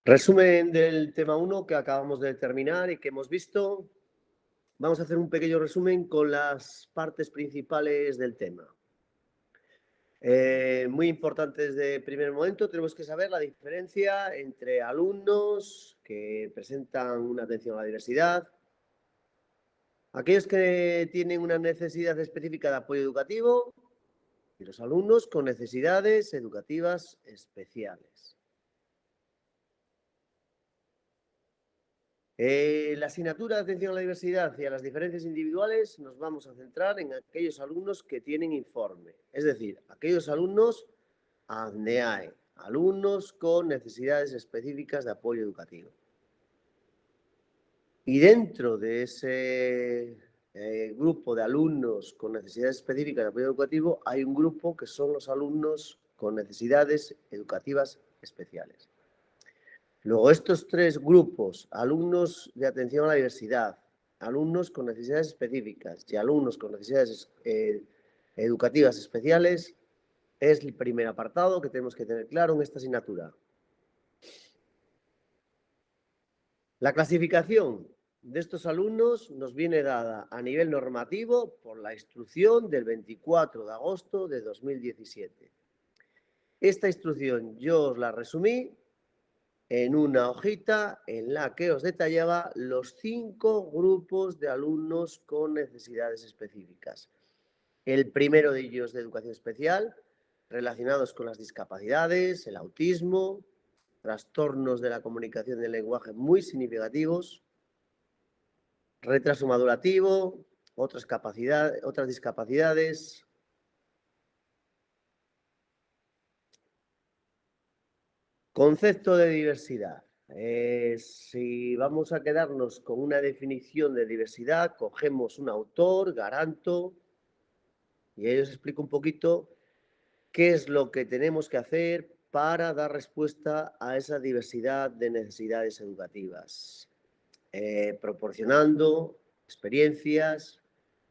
Resumen del tema 1 que acabamos de terminar y que hemos visto. Vamos a hacer un pequeño resumen con las partes principales del tema. Muy importante desde el primer momento, tenemos que saber la diferencia entre alumnos que presentan una atención a la diversidad, aquellos que tienen una necesidad específica de apoyo educativo y los alumnos con necesidades educativas especiales. La asignatura de atención a la diversidad y a las diferencias individuales nos vamos a centrar en aquellos alumnos que tienen informe, es decir, aquellos alumnos ANDEAE, alumnos con necesidades específicas de apoyo educativo. Y dentro de ese grupo de alumnos con necesidades específicas de apoyo educativo hay un grupo que son los alumnos con necesidades educativas especiales. Luego, estos tres grupos, alumnos de atención a la diversidad, alumnos con necesidades específicas y alumnos con necesidades educativas especiales, es el primer apartado que tenemos que tener claro en esta asignatura. La clasificación de estos alumnos nos viene dada a nivel normativo por la instrucción del 24 de agosto de 2017. Esta instrucción yo os la resumí en una hojita en la que os detallaba los 5 grupos de alumnos con necesidades específicas. El primero de ellos de educación especial, relacionados con las discapacidades, el autismo, trastornos de la comunicación y del lenguaje muy significativos, retraso madurativo, otras discapacidades. Concepto de diversidad. Si vamos a quedarnos con una definición de diversidad, cogemos un autor, Garanto, y ahí os explico un poquito qué es lo que tenemos que hacer para dar respuesta a esa diversidad de necesidades educativas, proporcionando experiencias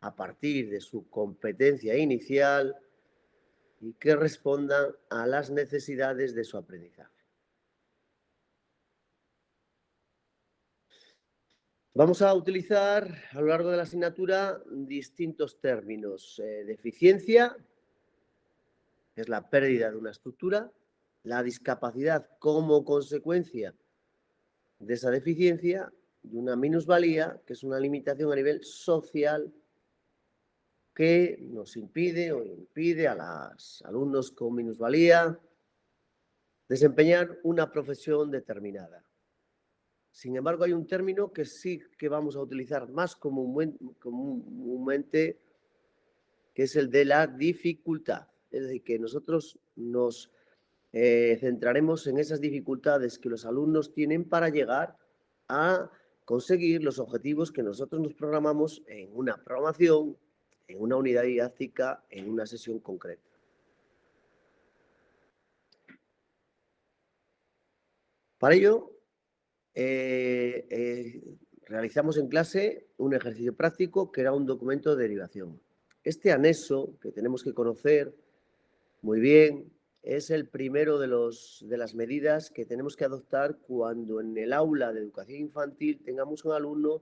a partir de su competencia inicial y que respondan a las necesidades de su aprendizaje. Vamos a utilizar a lo largo de la asignatura distintos términos. Deficiencia, que es la pérdida de una estructura, la discapacidad como consecuencia de esa deficiencia y una minusvalía, que es una limitación a nivel social que nos impide o impide a los alumnos con minusvalía desempeñar una profesión determinada. Sin embargo, hay un término que sí que vamos a utilizar más comúnmente, que es el de la dificultad. Es decir, que nosotros nos centraremos en esas dificultades que los alumnos tienen para llegar a conseguir los objetivos que nosotros nos programamos en una programación, en una unidad didáctica, en una sesión concreta. Para ello, realizamos en clase un ejercicio práctico que era un documento de derivación. Este anexo, que tenemos que conocer muy bien, es el primero de las medidas que tenemos que adoptar cuando en el aula de educación infantil tengamos un alumno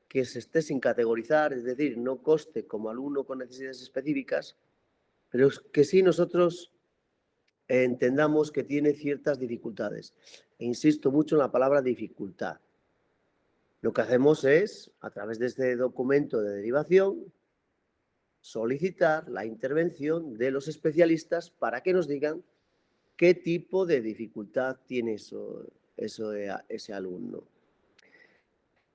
que se esté sin categorizar, es decir, no conste como alumno con necesidades específicas, pero que sí nosotros entendamos que tiene ciertas dificultades. E insisto mucho en la palabra dificultad. Lo que hacemos es, a través de este documento de derivación, solicitar la intervención de los especialistas para que nos digan qué tipo de dificultad tiene ese alumno.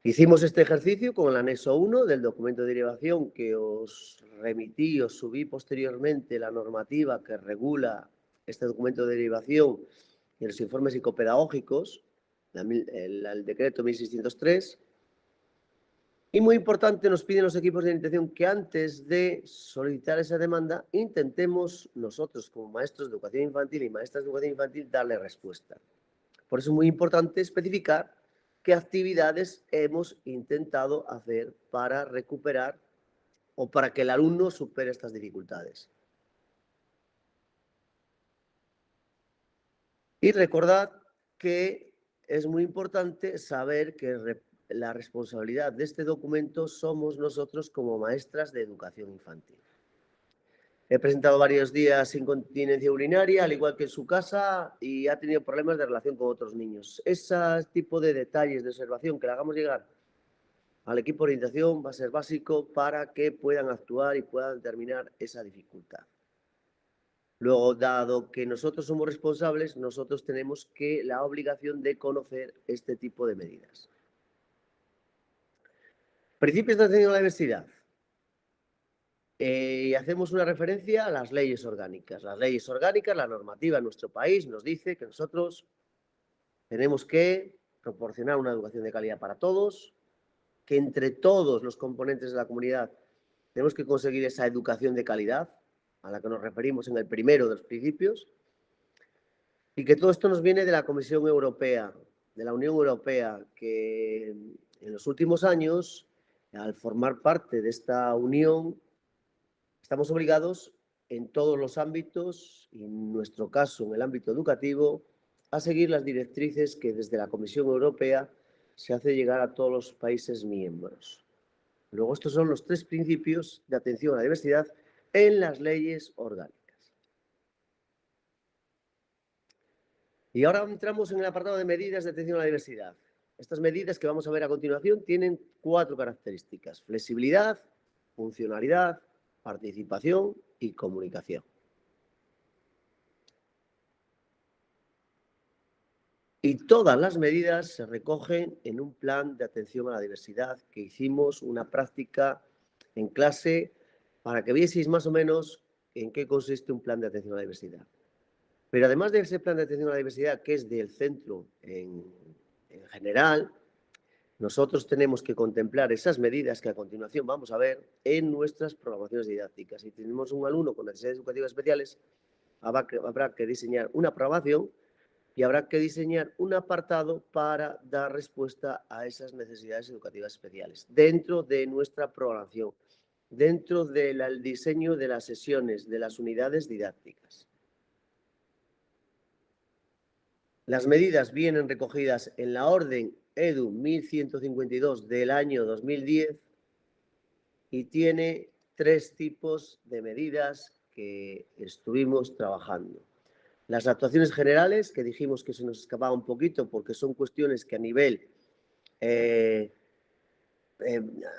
Hicimos este ejercicio con el anexo 1 del documento de derivación que os remití, os subí posteriormente la normativa que regula este documento de derivación y los informes psicopedagógicos, el decreto 1603. Y muy importante, nos piden los equipos de orientación que antes de solicitar esa demanda intentemos nosotros como maestros de educación infantil y maestras de educación infantil darle respuesta. Por eso es muy importante especificar qué actividades hemos intentado hacer para recuperar o para que el alumno supere estas dificultades. Y recordad que es muy importante saber que la responsabilidad de este documento somos nosotros como maestras de educación infantil. He presentado varios días incontinencia urinaria, al igual que en su casa, y ha tenido problemas de relación con otros niños. Ese tipo de detalles de observación que le hagamos llegar al equipo de orientación va a ser básico para que puedan actuar y puedan determinar esa dificultad. Luego, dado que nosotros somos responsables, nosotros tenemos la obligación de conocer este tipo de medidas. Principios de atención a la diversidad. Y hacemos una referencia a las leyes orgánicas. Las leyes orgánicas, la normativa en nuestro país nos dice que nosotros tenemos que proporcionar una educación de calidad para todos, que entre todos los componentes de la comunidad tenemos que conseguir esa educación de calidad a la que nos referimos en el primero de los principios, y que todo esto nos viene de la Comisión Europea, de la Unión Europea, que en los últimos años, al formar parte de esta unión, estamos obligados en todos los ámbitos, y en nuestro caso en el ámbito educativo, a seguir las directrices que desde la Comisión Europea se hace llegar a todos los países miembros. Luego, estos son los 3 principios de atención a la diversidad en las leyes orgánicas. Y ahora entramos en el apartado de medidas de atención a la diversidad. Estas medidas que vamos a ver a continuación tienen 4 características: flexibilidad, funcionalidad, participación y comunicación. Y todas las medidas se recogen en un plan de atención a la diversidad que hicimos una práctica en clase para que vieseis más o menos en qué consiste un plan de atención a la diversidad. Pero además de ese plan de atención a la diversidad, que es del centro en general, nosotros tenemos que contemplar esas medidas que a continuación vamos a ver en nuestras programaciones didácticas. Si tenemos un alumno con necesidades educativas especiales, habrá que diseñar una programación y habrá que diseñar un apartado para dar respuesta a esas necesidades educativas especiales dentro de nuestra programación, dentro del diseño de las sesiones, de las unidades didácticas. Las medidas vienen recogidas en la orden EDU 1152 del año 2010 y tiene 3 tipos de medidas que estuvimos trabajando. Las actuaciones generales, que dijimos que se nos escapaba un poquito porque son cuestiones que a nivel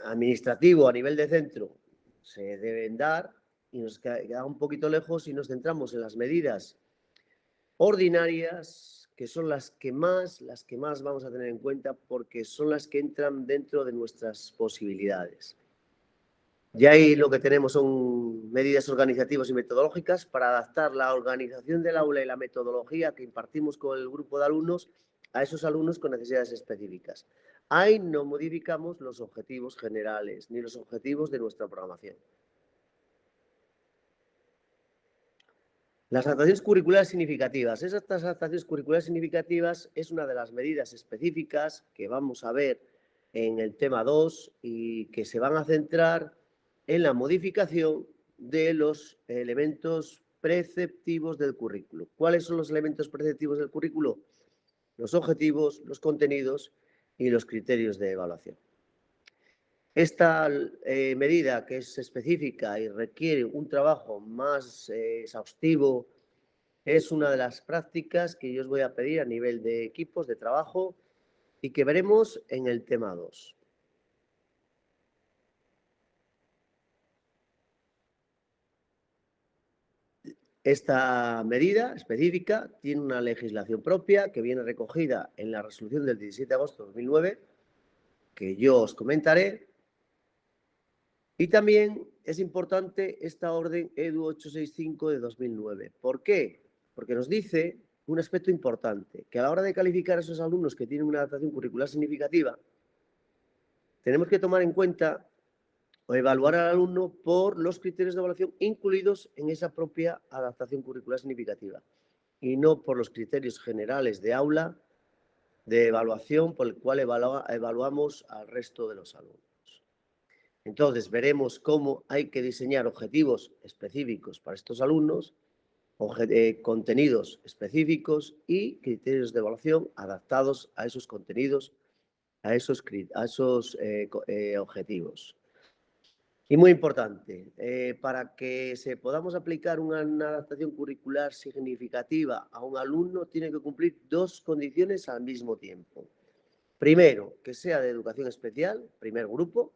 administrativo, a nivel de centro, se deben dar, y nos queda un poquito lejos y nos centramos en las medidas ordinarias, que son las que más vamos a tener en cuenta porque son las que entran dentro de nuestras posibilidades. Y ahí lo que tenemos son medidas organizativas y metodológicas para adaptar la organización del aula y la metodología que impartimos con el grupo de alumnos a esos alumnos con necesidades específicas. Ahí no modificamos los objetivos generales ni los objetivos de nuestra programación. Las adaptaciones curriculares significativas. Esas adaptaciones curriculares significativas es una de las medidas específicas que vamos a ver en el tema 2 y que se van a centrar en la modificación de los elementos preceptivos del currículo. ¿Cuáles son los elementos preceptivos del currículo? Los objetivos, los contenidos y los criterios de evaluación. Esta medida, que es específica y requiere un trabajo más exhaustivo, es una de las prácticas que yo os voy a pedir a nivel de equipos de trabajo y que veremos en el tema 2. Esta medida específica tiene una legislación propia que viene recogida en la resolución del 17 de agosto de 2009, que yo os comentaré. Y también es importante esta orden EDU 865 de 2009. ¿Por qué? Porque nos dice un aspecto importante, que a la hora de calificar a esos alumnos que tienen una adaptación curricular significativa, tenemos que tomar en cuenta o evaluar al alumno por los criterios de evaluación incluidos en esa propia adaptación curricular significativa y no por los criterios generales de aula de evaluación por el cual evaluamos al resto de los alumnos. Entonces, veremos cómo hay que diseñar objetivos específicos para estos alumnos contenidos específicos y criterios de evaluación adaptados a esos contenidos, a esos objetivos. Y muy importante, para que podamos aplicar una adaptación curricular significativa a un alumno, tiene que cumplir dos condiciones al mismo tiempo. Primero, que sea de educación especial, primer grupo.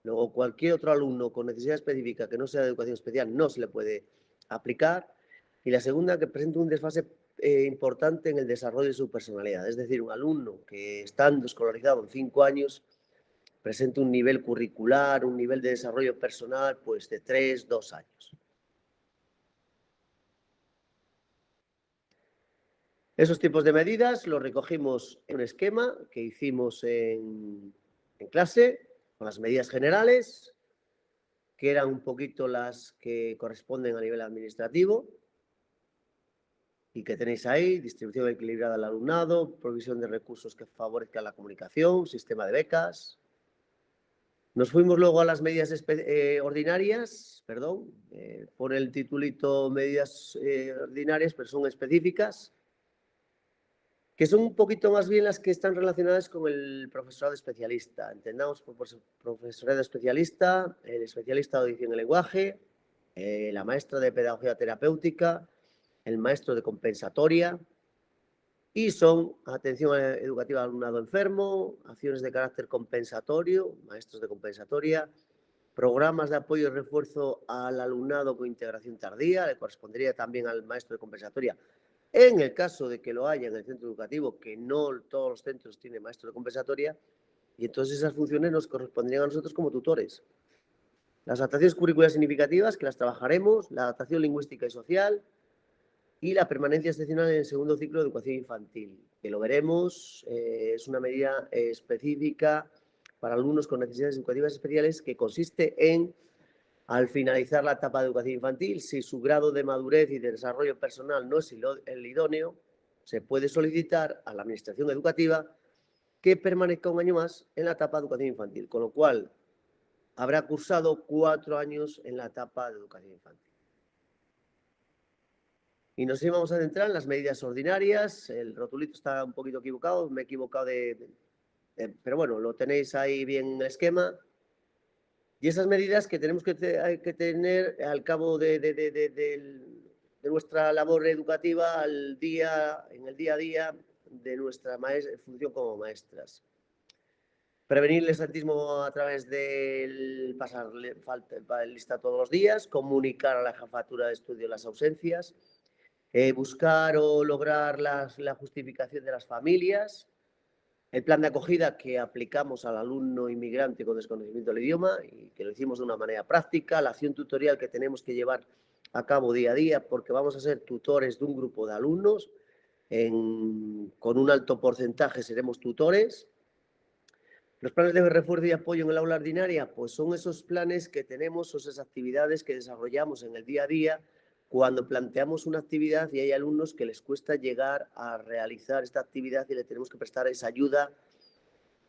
Luego, cualquier otro alumno con necesidad específica que no sea de educación especial no se le puede aplicar. Y la segunda, que presente un desfase importante en el desarrollo de su personalidad. Es decir, un alumno que estando escolarizado en 5 años presente un nivel curricular, un nivel de desarrollo personal, pues de 3, 2 años. Esos tipos de medidas los recogimos en un esquema que hicimos en clase, con las medidas generales, que eran un poquito las que corresponden a nivel administrativo y que tenéis ahí: distribución equilibrada del alumnado, provisión de recursos que favorezcan la comunicación, sistema de becas. Nos fuimos luego a las medidas ordinarias, perdón, por el titulito medidas ordinarias, pero son específicas, que son un poquito más bien las que están relacionadas con el profesorado especialista. Entendamos por profesorado especialista, el especialista de audición y lenguaje, la maestra de pedagogía terapéutica, el maestro de compensatoria, y son atención educativa al alumnado enfermo, acciones de carácter compensatorio, maestros de compensatoria, programas de apoyo y refuerzo al alumnado con integración tardía, le correspondería también al maestro de compensatoria. En el caso de que lo haya en el centro educativo, que no todos los centros tienen maestro de compensatoria, y entonces esas funciones nos corresponderían a nosotros como tutores. Las adaptaciones curriculares significativas, que las trabajaremos, la adaptación lingüística y social, y la permanencia excepcional en el segundo ciclo de educación infantil, que lo veremos, es una medida específica para alumnos con necesidades educativas especiales, que consiste en, al finalizar la etapa de educación infantil, si su grado de madurez y de desarrollo personal no es el idóneo, se puede solicitar a la administración educativa que permanezca un año más en la etapa de educación infantil, con lo cual habrá cursado 4 años en la etapa de educación infantil. Y nos íbamos a centrar en las medidas ordinarias. El rotulito está un poquito equivocado, me he equivocado pero bueno, lo tenéis ahí bien en el esquema. Y esas medidas que tenemos que tener al cabo de nuestra labor educativa en el día a día de nuestra función como maestras. Prevenir el exentismo a través del pasar lista todos los días, comunicar a la jefatura de estudio las ausencias, buscar o lograr la justificación de las familias, el plan de acogida que aplicamos al alumno inmigrante con desconocimiento del idioma y que lo hicimos de una manera práctica, la acción tutorial que tenemos que llevar a cabo día a día, porque vamos a ser tutores de un grupo de alumnos, con un alto porcentaje seremos tutores. Los planes de refuerzo y apoyo en el aula ordinaria, pues son esos planes que tenemos, o esas actividades que desarrollamos en el día a día cuando planteamos una actividad y hay alumnos que les cuesta llegar a realizar esta actividad y le tenemos que prestar esa ayuda,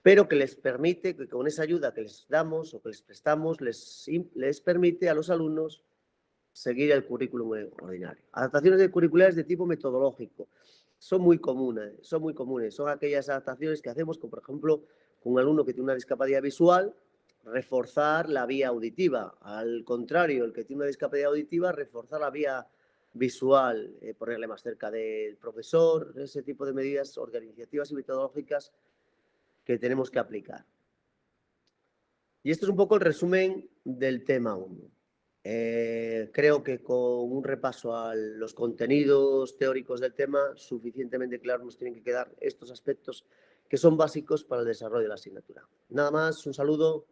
pero que les permite, que con esa ayuda que les damos o que les prestamos, les permite a los alumnos seguir el currículum ordinario. Adaptaciones curriculares de tipo metodológico son muy comunes. Son aquellas adaptaciones que hacemos, como por ejemplo, con un alumno que tiene una discapacidad visual, reforzar la vía auditiva. Al contrario, el que tiene una discapacidad auditiva, reforzar la vía visual, ponerle más cerca del profesor, ese tipo de medidas organizativas y metodológicas que tenemos que aplicar. Y esto es un poco el resumen del tema 1. Creo que con un repaso a los contenidos teóricos del tema suficientemente claros nos tienen que quedar estos aspectos que son básicos para el desarrollo de la asignatura. Nada más, un saludo.